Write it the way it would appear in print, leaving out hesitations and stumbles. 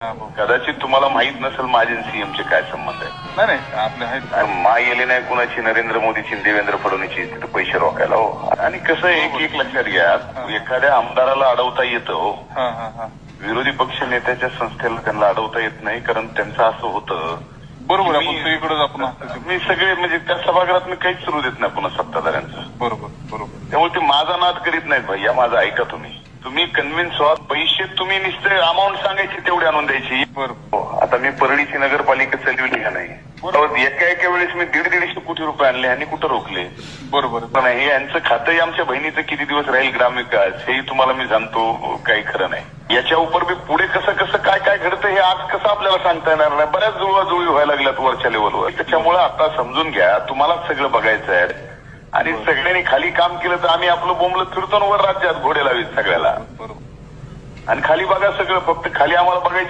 कदाचित तुम्हाला माहित नसेल माझे सीएमचे काय संबंध आहे. नाही नाही आपले आहेत. मा येले नाही कुणाची, नरेंद्र मोदीची, देवेंद्र फडणवीसची तिथे पैसे रोखायला हो. आणि कसं एक लक्षात घ्या, एखाद्या आमदाराला अडवता येतं हो. विरोधी पक्ष नेत्याच्या संस्थेला त्यांना अडवता येत नाही, कारण त्यांचं असं होतं. बरोबर आपण सगळीकडेच आपण मी सगळे म्हणजे त्या सभागृहात मी काहीच सुरू देत नाही पुन्हा सत्ताधाऱ्यांचं. बरोबर बरोबर. त्यामुळे ते माझा नाद करीत नाहीत भैया, माझं ऐका तुम्ही. तुम्ही कन्व्हिन्स व्हा, पैसे तुम्ही नुसते अमाऊंट सांगायची तेवढी आणून द्यायची. बरोबर. आता मी परळीची नगरपालिका चालवली का नाही, एका वेळेस मी 150 कोटी रुपये आणले आणि कुठं रोखले. बरोबर. पण हे यांचं खातंही आमच्या बहिणीचं किती दिवस राहील ग्रामविकास हेही तुम्हाला मी सांगतो, काही खरं नाही. याच्या उपर मी पुढे कसं कसं काय काय घडतं हे आज कसं आपल्याला सांगता येणार नाही. बऱ्याच जुळवाजुळवी व्हायला लागल्यात वरच्या लेवलवर. त्याच्यामुळे आता समजून घ्या, तुम्हालाच सगळं बघायचं आहे. आणि सगळ्यांनी खाली काम केलं तर आम्ही आपलं बोंबलं फिरतो वर राज्यात घोडे लावीत सगळ्याला. बरोबर. आणि खाली बघा सगळं, फक्त खाली आम्हाला बघायची